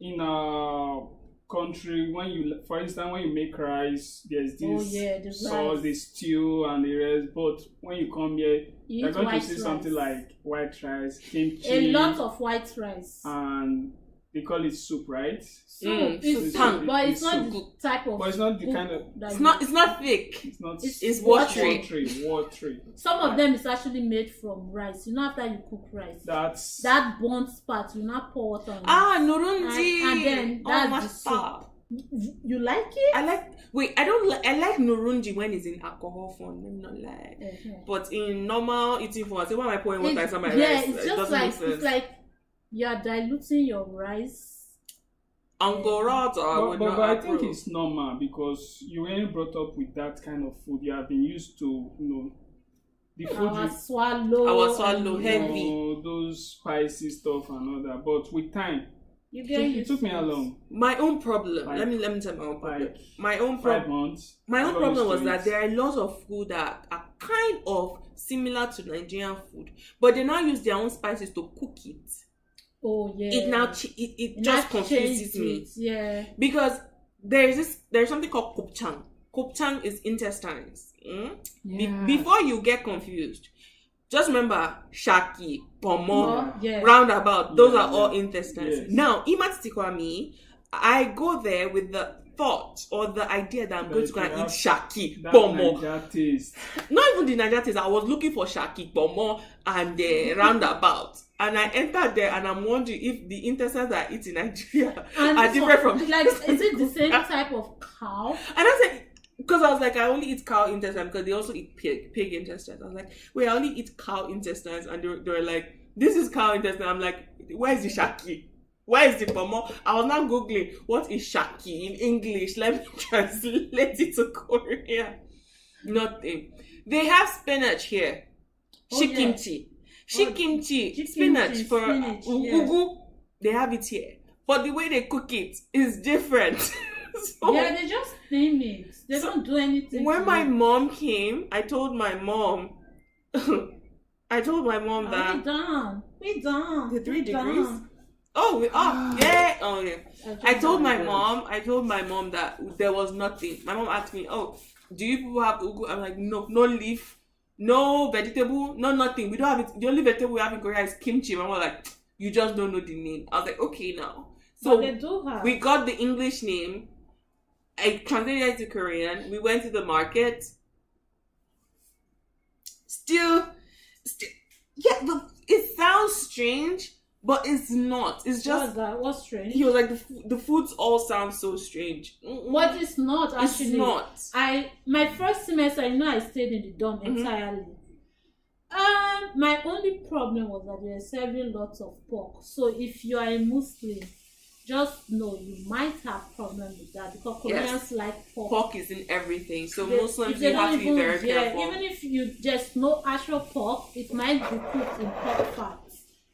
in our country, when you, for instance, when you make rice, there's this The sauce, rice. the stew, and the rest. But when you come here, You you're eat going to white see something rice. like white rice, kimchi, A lot of white rice. and they call it soup, right? Soup. It's soup. soup, but it's not Soup. the type of. But it's not the soup kind of. that It's you- not. It's not thick. It's not. It's watery. Watery. Some of them is actually made from rice. You know, after you cook rice, That's that burnt part, you now pour water on it. Ah, Norundi. And then oh, that's the soup. master. You like it? I like. Wait, I don't. I like Norundi when it's in alcohol form. Let me not lie. Uh-huh. But in normal eating form, I say, why am I pouring water inside my yeah, rice? it's It just doesn't like make sense. it's like you are diluting your rice. Angorata, I would but not I think approve. it's normal because you weren't brought up with that kind of food. You have been used to, the food Our swallow. and, heavy. those spicy stuff and all that. But with time, You it get took, used it took me to how it. long? My own problem. Like- let me tell my own problem. Like My own 5 problem. months. My own I got problem used was to that it. there are lots of food that are kind of similar to Nigerian food, but they now use their own spices to cook it. Oh yeah. It now it just now confuses changed me it, yeah. because there's something called kopchang. Kopchang is intestines. Before you get confused, just remember shaki, pomo, Yeah. roundabout. Those are Yeah. all intestines. Yes. Now, Imatikwami, I go there with the thought or the idea that I'm going to go Like and you eat have shaki, That pomo. Niger taste. Not even the Niger taste. I was looking for shaki, pomo, and the roundabout. And I entered there and I'm wondering if the intestines that I eat in Nigeria And are this different one, from like, is it the same type of cow? And I said, because I was like, I only eat cow intestines because they also eat pig intestines. I was like, wait, I only eat cow intestines. And they were like, this is cow intestine. I'm like, where is the shaki? Where is the pomo? I was now Googling, what is shaki in English? Let me translate it to Korean. Nothing. They have spinach here. Oh, yeah. Shikimchi. Shikimchi. Shikimchi, Spinach for spinach, ugu. They have it here. But the way they cook it is different. So, Yeah, they just name it. They don't do anything. when to my it. mom came, I told my mom that We done. the 3 We degrees. done. Oh, we are. Yeah. Oh, yeah. I just told done. my mom that there was nothing. My mom asked me, "Oh, do you people have ugu?" I'm like, "No, no leaf, no vegetable, no nothing. We don't have it. The only vegetable we have in Korea is kimchi." My mom was like, "You just don't know the name." I was like, "Okay, now." So But they do have. we got the English name. I translated it to Korean. We went to the market. Still, yeah, it sounds strange, but it's not. It's just. What's that? What's strange? He was like, the foods all sound so strange. What is not It's actually? not. My first semester, I stayed in the dorm entirely. My only problem was that they were serving lots of pork. So if you are a Muslim, just know you might have problems with that because Koreans Yes. like pork. Pork is in everything. So If Muslims, they you have don't to be very yeah, careful. even if you just know actual pork, it might be cooked in pork fat.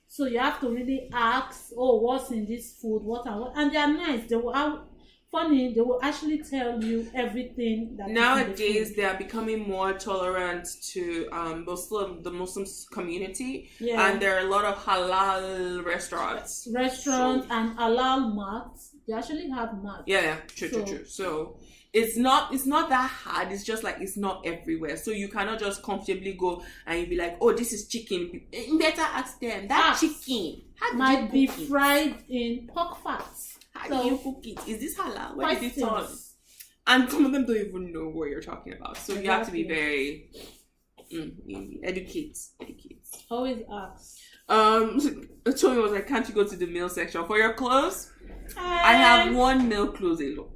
So you have to really ask, oh, what's in this food, what and what, and they are nice. They will they will actually tell you everything that is in the Nowadays, food. they are becoming more tolerant to the Muslim community, Yeah. and there are a lot of halal restaurants. Restaurants and halal mats, they actually have mats. Yeah, true. So it's not that hard. It's just like it's not everywhere. So you cannot just comfortably go and you be like, oh, this is chicken. You better ask them that chicken. How did Might you be cook it? fried in pork fat. How So, do you cook it? Is this halal? Where did it turn? questions. And some of them don't even know what you're talking about. So you have to be Exactly. very educate. Always ask. Tony was like, can't you go to the male section for your clothes? I have one male clothes alone.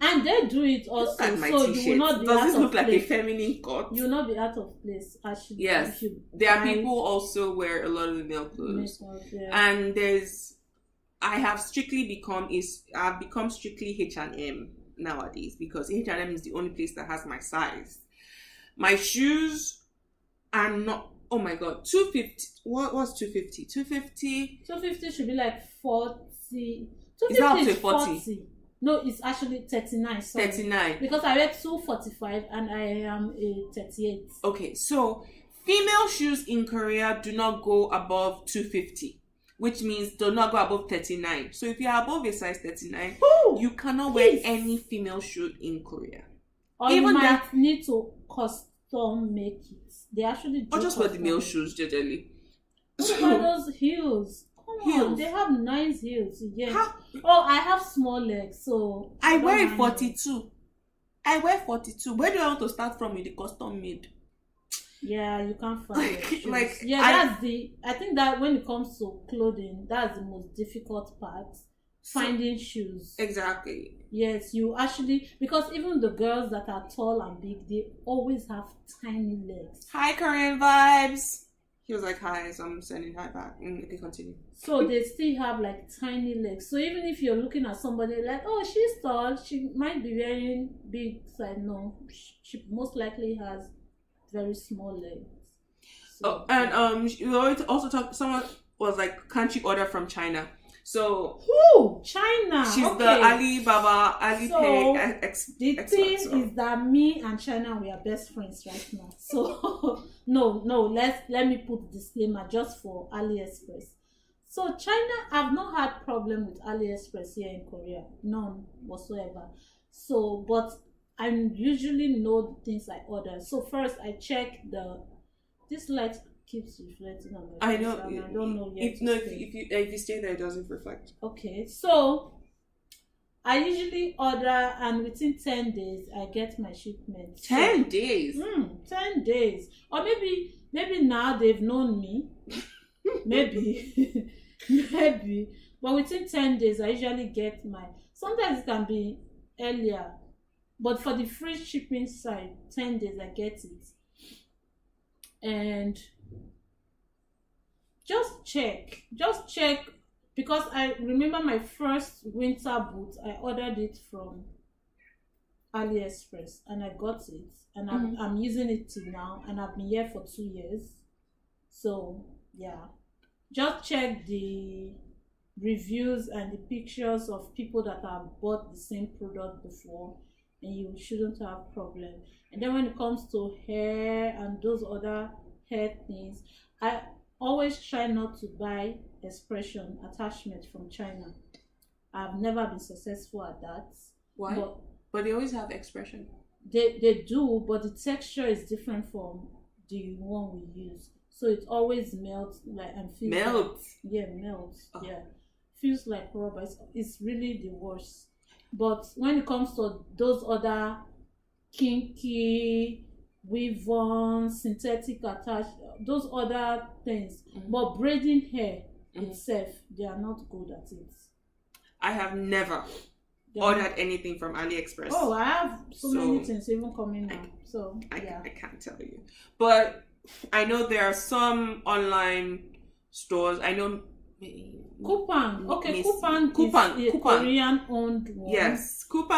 And they do it also, Look at my so you will t-shirt. not be Does out this of look like a place. feminine cut? You will not be out of place, actually. Yes. If you There are buy people also wear a lot of the male clothes. makeup, yeah. And I've become strictly H&M nowadays because H&M is the only place that has my size. My shoes are not, oh my god, 250. What's 250? 250. 250 should be like 40. Is that up 250 to is 40? 40. No, it's actually 39. Sorry. 39. Because I wear 245 and I am a 38. Okay, so female shoes in Korea do not go above 250, which means do not go above 39. So if you are above a size 39, you cannot wear any female shoe in Korea. Or Even you might that, need to custom make it. They actually do. or just wear the custom male make shoes, generally. Look at those heels. Come on, they have nice heels. Yeah. Oh, I have small legs, so I wear don't a mind 42. I wear 42. Where do I want to start from with the custom made? Yeah, you can't find it. I think that when it comes to clothing, that's the most difficult part. Finding shoes. Exactly. Yes, you actually, because even the girls that are tall and big, they always have tiny legs. Hi, Korean vibes. He was like, hi, so I'm sending hi back. Okay, continue. So they still have like tiny legs. So even if you're looking at somebody like, oh, she's tall, she might be wearing big size. No, she most likely has very small legs. So, we also talked. Someone was like, can't you order from China? So who? China. She's okay. The Alibaba Alipay the thing is that me and China, we are best friends right now. So no, let me put disclaimer just for AliExpress. So China, I've not had problem with AliExpress here in Korea, none whatsoever. So, but I usually know the things I order. So first I check this light keeps reflecting on my face. I know. I don't know yet. If you stay there, it doesn't reflect. Okay, so I usually order, and within 10 days I get my shipment. 10 days. 10 days, or maybe now they've known me. maybe, but within 10 days I usually get my. Sometimes it can be earlier, but for the free shipping side, 10 days I get it, and. Just check, because I remember my first winter boot, I ordered it from AliExpress and I got it, and I'm using it till now, and I've been here for 2 years. So yeah, just check the reviews and the pictures of people that have bought the same product before, and you shouldn't have problem. And then when it comes to hair and those other hair things, I always try not to buy expression attachment from China. I've never been successful at that. Why? But they always have expression. They do, but the texture is different from the one we use. So it always melts and feels melts. Melts. Oh. Yeah, feels like rubber. It's really the worst. But when it comes to those other kinky, weave-on, synthetic attach, those other things, but braiding hair itself, they are not good at it. I have never ordered anything from AliExpress. Oh, I have so many things even coming now. So I can't tell you, but I know there are some online stores. I know Coupang. Okay, Coupang is a Korean-owned one. Yes, Coupang